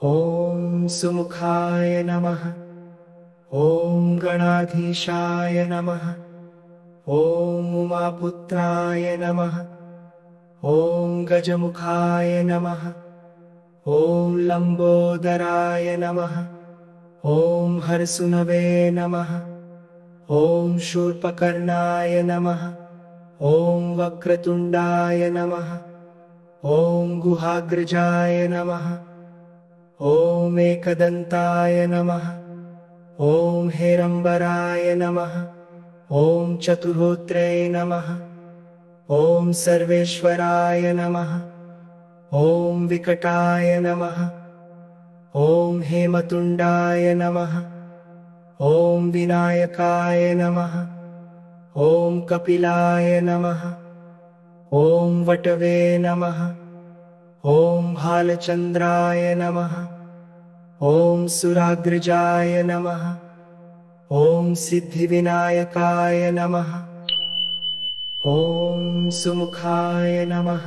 ॐ सुमुखाय नमः। ॐ गणाधीशाय नमः। ॐ उमापुत्राय नमः। ॐ गजमुखाय नमः। ॐ लंबोदराय नमः। ॐ हरसुनवे नमः। ॐ शूर्पकर्णाय नमः। ॐ वक्रतुण्डाय नमः। ॐ गुहाग्रजाय नमः। ॐ एकदन्ताय नमः। ॐ हेरम्बराय नमः। ॐ चतुर्होत्रे नमः। ॐ सर्वेश्वराय नमः। ॐ विकटाय नमः। ॐ हेमतुण्डाय नमः। ॐ विनायकाय नमः। ॐ कपिलाय नमः। ॐ वटवे नमः। ॐ भालचन्द्राय नमः। ॐ सुराग्रजाय नमः। ॐ सिद्धिविनायकाय नमः। ॐ सुमुखाय नमः।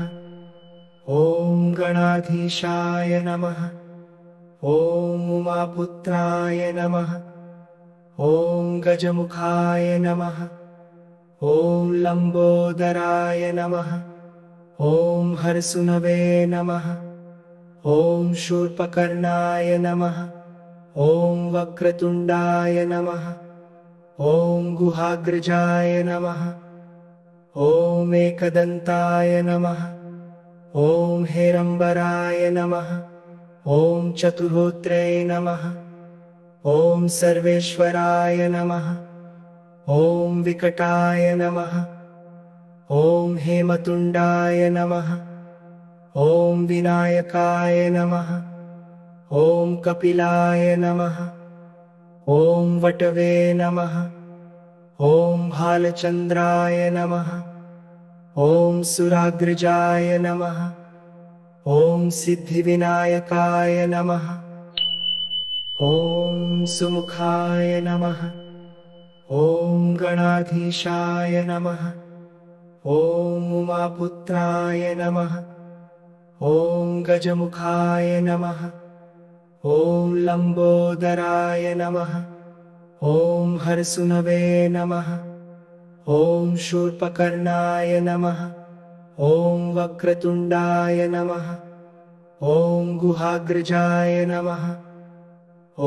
ॐ गणाधीशाय नमः। ॐ उमापुत्राय नमः। ॐ गजमुखाय नमः। ॐ लंबोदराय नमः। ॐ हरसुनवे नमः। ॐ शूर्पकर्णाय नमः। ॐ वक्रतुण्डाय नमः। ॐ गुहाग्रजाय नमः। ॐ एकदन्ताय नमः। ॐ हेरम्बराय नमः। ॐ चतुर्होत्रे नमः। ॐ सर्वेश्वराय नमः। ॐ विकटाय नमः। ॐ हेमतुण्डाय नमः। ॐ विनायकाय नमः। ॐ कपिलाय नमः। ॐ वटवे नमः। ॐ भालचन्द्राय नमः। ॐ सुराग्रजाय नमः। ॐ सिद्धिविनायकाय नमः। ॐ सुमुखाय नमः। ॐ गणाधीशाय नमः। ॐ उमापुत्राय नमः। ॐ गजमुखाय नमः। ॐ लंबोदराय नमः। ॐ हरसुनवे नमः। ॐ शूर्पकर्णाय नमः। ॐ वक्रतुण्डाय नमः। ॐ गुहाग्रजाय नमः।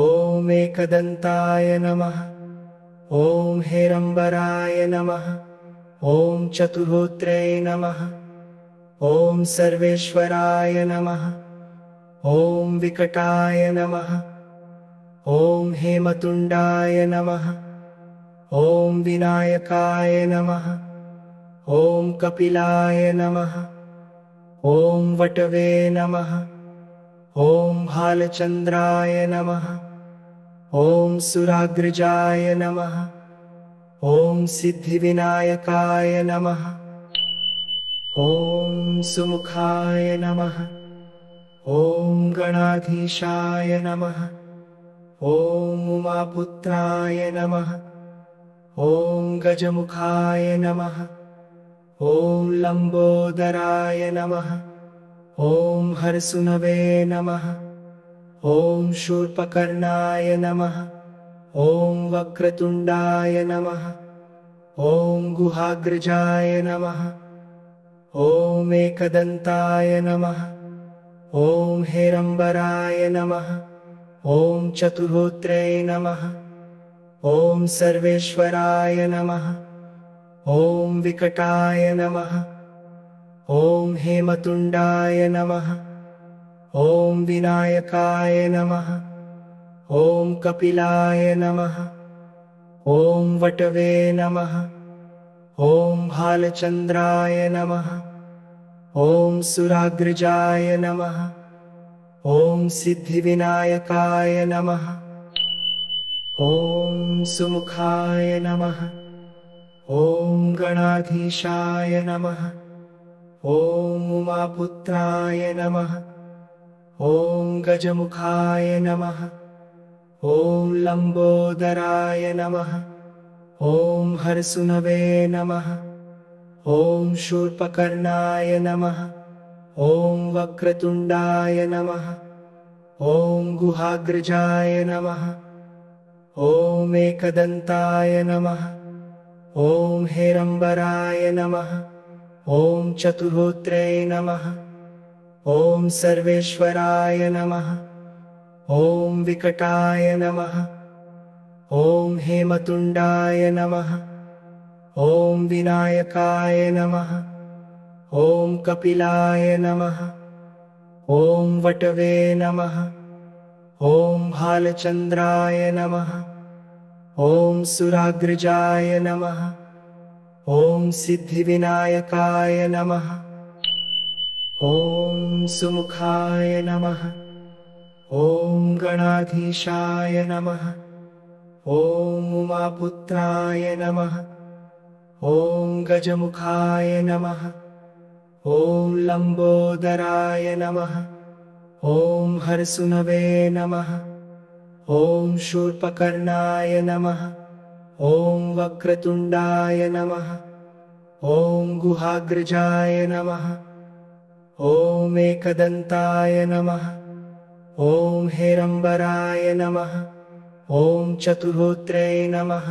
ॐ एकदन्ताय नमः। ॐ हेरम्बराय नमः। ॐ चतुर्होत्रे नमः। ॐ सर्वेश्वराय नमः। ॐ विकटाय नमः। ॐ हेमतुण्डाय नमः। ॐ विनायकाय नमः। ॐ कपिलाय नमः। ॐ वटवे नमः। ॐ भालचन्द्राय नमः। ॐ सुराग्रजाय नमः। ॐ सिद्धिविनायकाय नमः। ॐ सुमुखाय नमः। ॐ गणाधीशाय नमः। ॐ उमापुत्राय नमः। ॐ गजमुखाय नमः। ॐ लंबोदराय नमः। ॐ हरसुनवे नमः। ॐ शूर्पकर्णाय नमः। ॐ वक्रतुण्डाय नमः। ॐ गुहाग्रजाय नमः। ॐ एकदन्ताय नमः। ॐ हेरम्बराय नमः। ॐ चतुर्होत्रे नमः। ॐ सर्वेश्वराय नमः। ॐ विकटाय नमः। ॐ हेमतुण्डाय नमः। ॐ विनायकाय नमः। ॐ कपिलाय नमः। ॐ वटवे नमः। ॐ भालचन्द्राय नमः। ॐ सुराग्रजाय नमः। ॐ सिद्धिविनायकाय नमः। ॐ सुमुखाय नमः। ॐ गणाधीशाय नमः। ॐ उमापुत्राय नमः। ॐ गजमुखाय नमः। ॐ लंबोदराय नमः। ॐ हरसुनवे नमः। ॐ शूर्पकर्णाय नमः। ॐ वक्रतुण्डाय नमः। ॐ गुहाग्रजाय नमः। ॐ एकदन्ताय नमः। ॐ हेरम्बराय नमः। ॐ चतुर्होत्रे नमः। ॐ सर्वेश्वराय नमः। ॐ विकटाय नमः। ॐ हेमतुण्डाय नमः। ॐ विनायकाय नमः। ॐ कपिलाय नमः। ॐ वटवे नमः। ॐ भालचन्द्राय नमः। ॐ सुराग्रजाय नमः। ॐ सिद्धिविनायकाय नमः। ॐ सुमुखाय नमः। ॐ गणाधीशाय नमः। ॐ उमापुत्राय नमः। ॐ गजमुखाय नमः। ॐ लम्बोदराय नमः। ॐ हरसुनवे नमः। ॐ शूर्पकर्णाय नमः। ॐ वक्रतुण्डाय नमः। ॐ गुहाग्रजाय नमः। ॐ एकदन्ताय नमः। ॐ हेरम्बराय नमः। ॐ चतुर्होत्रे नमः।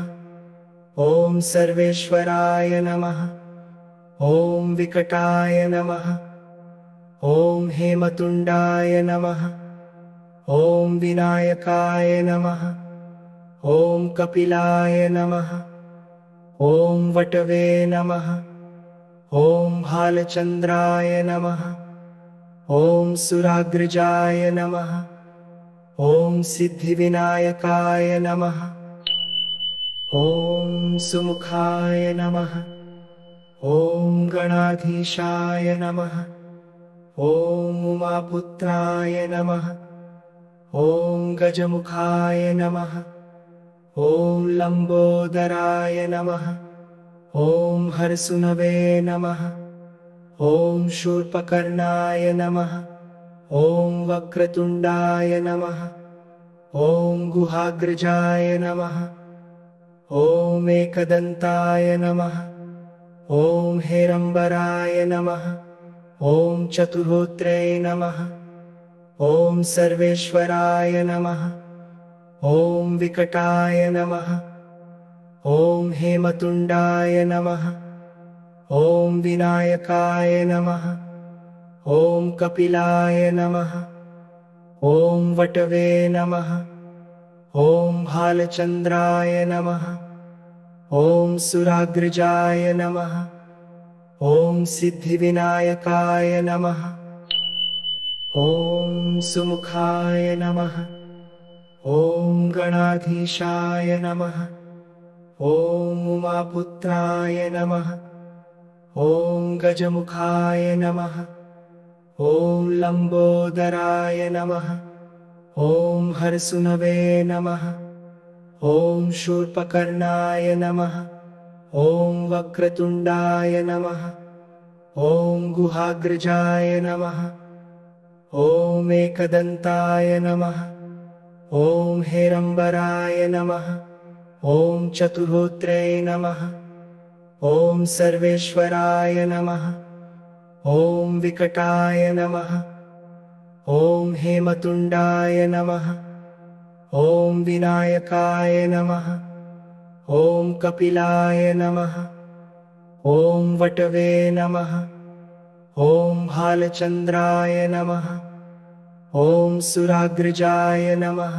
ॐ सर्वेश्वराय नमः। ॐ विकटाय नमः। ॐ हेमतुण्डाय नमः। ॐ विनायकाय नमः। ॐ कपिलाय नमः। ॐ वटवे नमः। ॐ भालचन्द्राय नमः। ॐ सुराग्रजाय नमः। ॐ सिद्धिविनायकाय नमः। ॐ सुमुखाय नमः। ॐ गणाधीशाय नमः। ॐ उमापुत्राय नमः। ॐ गजमुखाय नमः। ॐ लम्बोदराय नमः। ॐ हरसुनवे नमः। ॐ शूर्पकर्णाय नमः। ॐ वक्रतुण्डाय नमः। ॐ गुहाग्रजाय नमः। ॐ एकदन्ताय नमः। ॐ हेरम्बराय नमः। ॐ चतुर्होत्रे नमः। ॐ सर्वेश्वराय नमः। ॐ विकटाय नमः। ॐ हेमतुण्डाय नमः। ॐ विनायकाय नमः। ॐ कपिलाय नमः। ॐ वटवे नमः। ॐ भालचन्द्राय नमः। ॐ सुराग्रजाय नमः। ॐ सिद्धिविनायकाय नमः। ॐ सुमुखाय नमः। ॐ गणाधीशाय नमः। ॐ उमापुत्राय नमः। ॐ गजमुखाय नमः। ॐ लम्बोदराय नमः। ॐ हरसुनवे नमः। ॐ शूर्पकर्णाय नमः। ॐ वक्रतुण्डाय नमः। ॐ गुहाग्रजाय नमः। ॐ एकदन्ताय नमः। ॐ हेरम्बराय नमः। ॐ चतुर्होत्रे नमः। ॐ सर्वेश्वराय नमः। ॐ विकटाय नमः। ॐ हेमतुण्डाय नमः। ॐ विनायकाय नमः। ॐ कपिलाय नमः। ॐ वटवे नमः। ॐ भालचन्द्राय नमः। ॐ सुराग्रजाय नमः।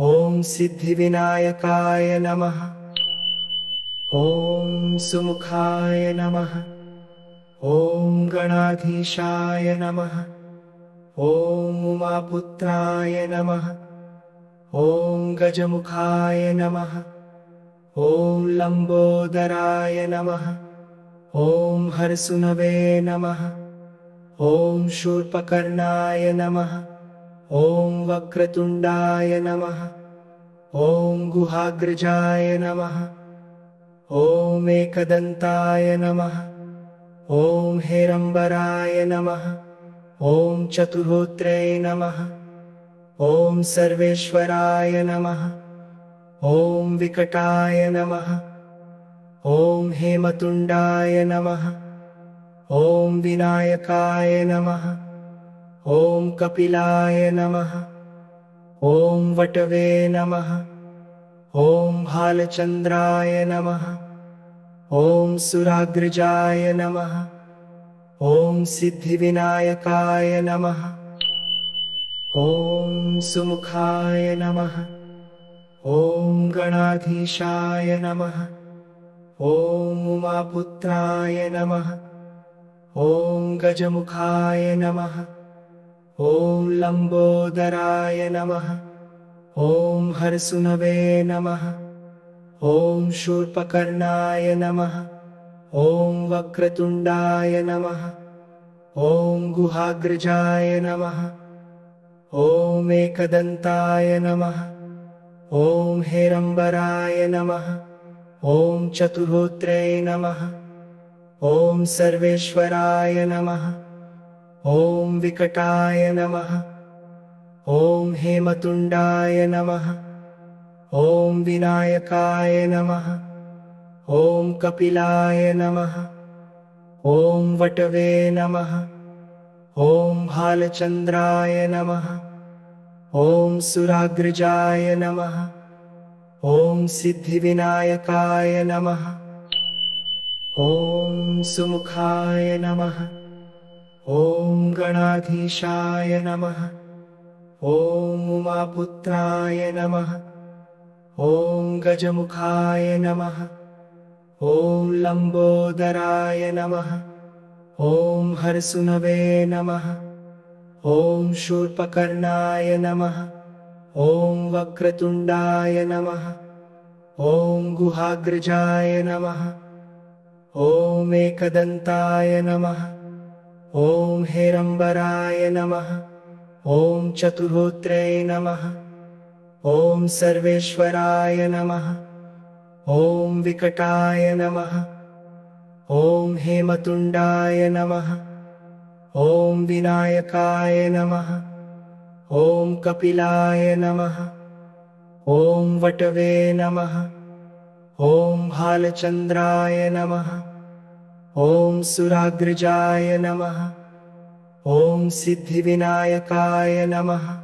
ॐ सिद्धिविनायकाय नमः। ॐ सुमुखाय नमः। ॐ गणाधीशाय नमः। ॐ उमापुत्राय नमः। ॐ गजमुखाय नमः। ॐ लम्बोदराय नमः। ॐ हरसुनवे नमः। ॐ शूर्पकर्णाय नमः। ॐ वक्रतुण्डाय नमः। ॐ गुहाग्रजाय नमः। ॐ एकदन्ताय नमः। ॐ हेरम्बराय नमः। ॐ चतुर्होत्रे नमः। ॐ सर्वेश्वराय नमः। ॐ विकटाय नमः। ॐ हेमतुण्डाय नमः। ॐ विनायकाय नमः। ॐ कपिलाय नमः। ॐ वटवे नमः। ॐ भालचन्द्राय नमः। ॐ सुराग्रजाय नमः। ॐ सिद्धिविनायकाय नमः। ॐ सुमुखाय नमः। ॐ गणाधीशाय नमः। ॐ उमापुत्राय नमः। ॐ गजमुखाय नमः। ॐ लम्बोदराय नमः। ॐ हरसुनवे नमः। ॐ शूर्पकर्णाय नमः। ॐ वक्रतुण्डाय नमः। ॐ गुहाग्रजाय नमः। ॐ एकदन्ताय नमः। ॐ हेरम्बराय नमः। ॐ चतुर्होत्रे नमः। ॐ सर्वेश्वराय नमः। ॐ विकटाय नमः। ॐ हेमतुण्डाय नमः। ॐ विनायकाय नमः। ॐ कपिलाय नमः। ॐ वटवे नमः। ॐ भालचन्द्राय नमः। ॐ सुराग्रजाय नमः। ॐ सिद्धिविनायकाय नमः। ॐ सुमुखाय नमः। ॐ गणाधीशाय नमः। ॐ उमापुत्राय नमः। ॐ गजमुखाय नमः। ॐ लम्बोदराय नमः। ॐ हरसुनवे नमः। ॐ शूर्पकर्णाय नमः। ॐ वक्रतुण्डाय नमः। ॐ गुहाग्रजाय नमः। ॐ एकदन्ताय नमः। ॐ हेरम्बराय नमः। ॐ चतुर्होत्रे नमः। ॐ सर्वेश्वराय नमः। ॐ विकटाय नमः। ॐ हेमतुण्डाय नमः। ॐ विनायकाय नमः। ॐ कपिलाय नमः। ॐ वटवे नमः। ॐ भालचन्द्राय नमः। ॐ सुराग्रजाय नमः। ॐ सिद्धिविनायकाय नमः।